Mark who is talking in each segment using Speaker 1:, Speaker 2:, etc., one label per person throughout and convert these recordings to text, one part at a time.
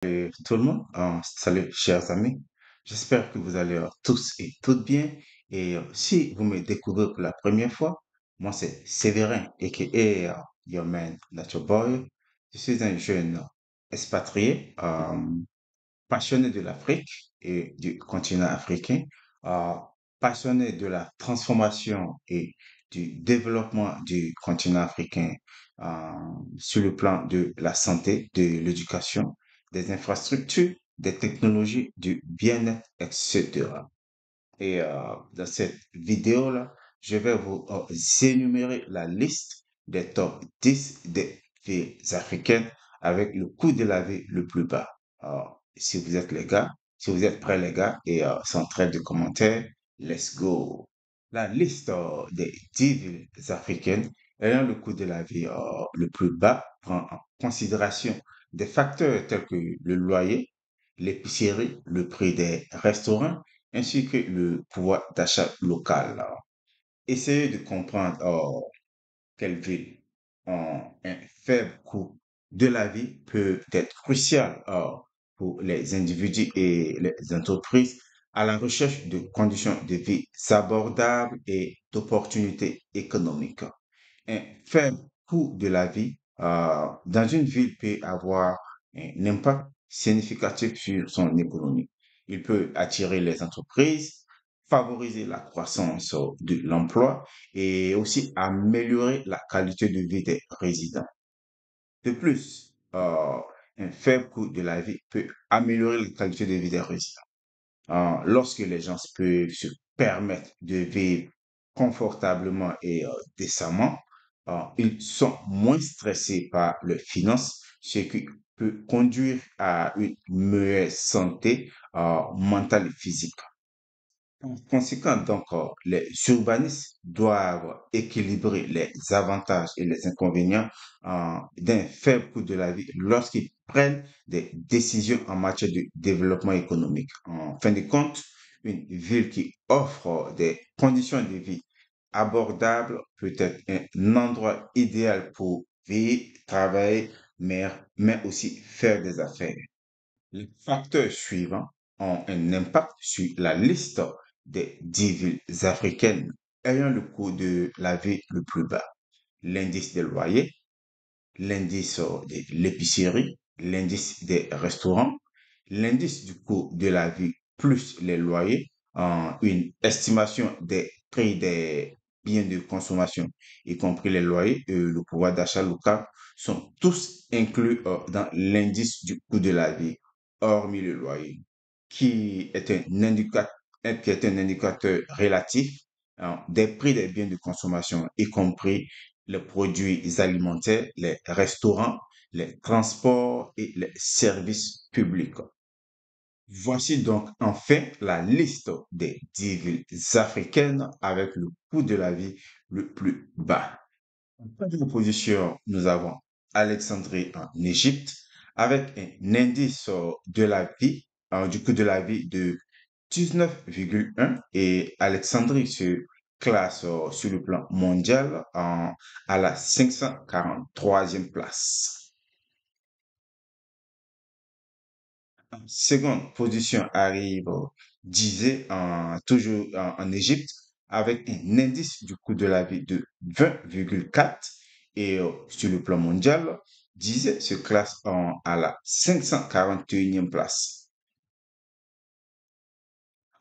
Speaker 1: Tout le monde, salut chers amis. J'espère que vous allez tous et toutes bien. Si vous me découvrez pour la première fois, moi c'est Séverin, aka Your Man, Nature Boy. Je suis un jeune expatrié, passionné de l'Afrique et du continent africain, euh, passionné de la transformation et du développement du continent africain euh, sur le plan de la santé, de l'éducation, des infrastructures, des technologies, du bien-être, etc. Dans cette vidéo-là, je vais vous énumérer la liste des top 10 des villes africaines avec le coût de la vie le plus bas. Si vous êtes les gars, si vous êtes prêts les gars, et sans trêve de commentaires, let's go. La liste des 10 villes africaines ayant le coût de la vie le plus bas prend en considération des facteurs tels que le loyer, l'épicerie, le prix des restaurants, ainsi que le pouvoir d'achat local. Essayez de comprendre quelles villes ont un faible coût de la vie peut être crucial pour les individus et les entreprises à la recherche de conditions de vie abordables et d'opportunités économiques. Un faible coût de la vie dans une ville peut avoir un impact significatif sur son économie. Il peut attirer les entreprises, favoriser la croissance de l'emploi et aussi améliorer la qualité de vie des résidents. De plus, un faible coût de la vie peut améliorer la qualité de vie des résidents. Lorsque les gens peuvent se permettre de vivre confortablement et décemment, ils sont moins stressés par leurs finances, ce qui peut conduire à une meilleure santé mentale et physique. En conséquent, donc, les urbanistes doivent équilibrer les avantages et les inconvénients d'un faible coût de la vie lorsqu'ils prennent des décisions en matière de développement économique. En fin de compte, une ville qui offre des conditions de vie abordables peut être un endroit idéal pour vivre, travailler, mais aussi faire des affaires. Les facteurs suivants ont un impact sur la liste des 10 villes africaines ayant le coût de la vie le plus bas. L'indice des loyers, l'indice de l'épicerie, l'indice des restaurants, l'indice du coût de la vie plus les loyers, une estimation des prix des biens de consommation, y compris les loyers et le pouvoir d'achat local, sont tous inclus dans l'indice du coût de la vie, hormis le loyer, qui est un indicateur relatif des prix des biens de consommation, y compris les produits alimentaires, les restaurants, les transports et les services publics. Voici donc enfin la liste des 10 villes africaines avec le coût de la vie le plus bas. En première position, nous avons Alexandrie en Égypte avec un indice de la vie, du coût de la vie de 19,1 et Alexandrie se classe sur le plan mondial à la 543e place. En seconde position arrive Gizeh, toujours en Égypte, avec un indice du coût de la vie de 20,4 et sur le plan mondial, Gizeh se classe à la 541e place.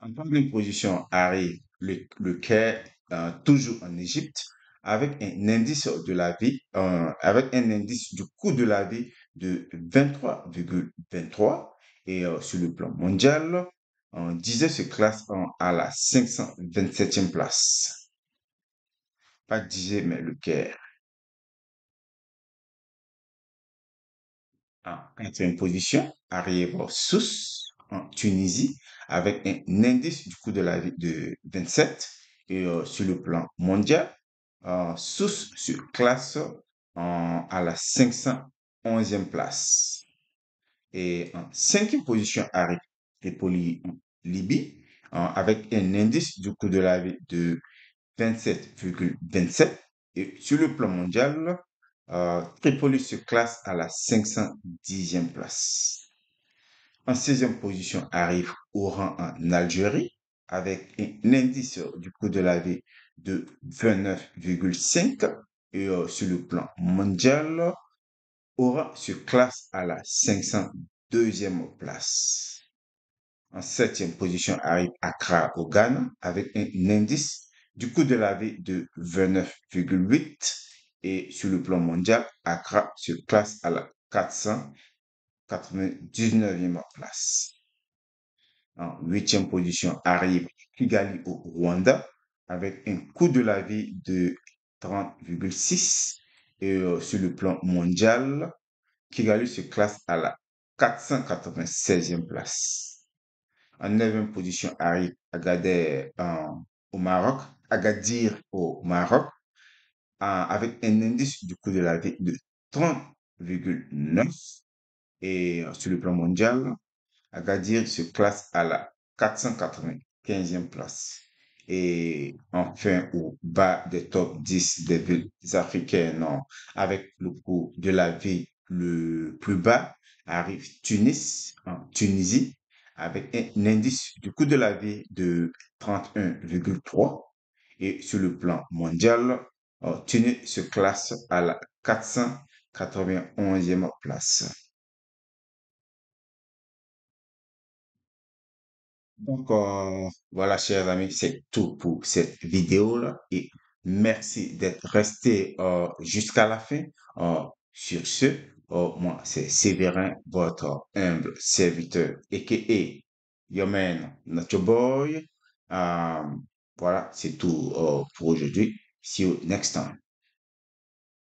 Speaker 1: En troisième position arrive le Caire, toujours en Égypte, avec un indice de la vie, avec un indice du coût de la vie de 23,23. Et sur le plan mondial, on disait se classe à la 527e place. Pas disait, mais le Caire. En quatrième position arrive Sousse en Tunisie avec un indice du coût de la vie de 27. Et sur le plan mondial, Sousse se classe à la 511e place. Et en cinquième position arrive Tripoli en Libye avec un indice du coût de la vie de 27,27. Et sur le plan mondial, Tripoli se classe à la 510e place. En 16e position arrive Oran en Algérie avec un indice du coût de la vie de 29,5 et sur le plan mondial, Oran se classe à la 502e place. En 7e position arrive Accra au Ghana avec un indice du coût de la vie de 29,8 et sur le plan mondial, Accra se classe à la 499e place. En 8e position arrive Kigali au Rwanda avec un coût de la vie de 30,6 et sur le plan mondial, Kigali se classe à la 496e place. En 9e position arrive au Maroc, Agadir au Maroc avec un indice du coût de la vie de 30,9 et sur le plan mondial, Agadir se classe à la 495e place. Et enfin, au bas des top 10 des villes africaines, avec le coût de la vie le plus bas, arrive Tunis, en Tunisie, avec un indice du coût de la vie de 31,3. Et sur le plan mondial, Tunis se classe à la 491e place. Donc, voilà, chers amis, c'est tout pour cette vidéo-là et merci d'être resté jusqu'à la fin. Sur ce, moi, c'est Séverin, votre humble serviteur, a.k.a. Your man, not your boy. Euh, voilà, c'est tout pour aujourd'hui. See you next time.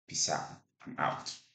Speaker 1: Peace out. I'm out.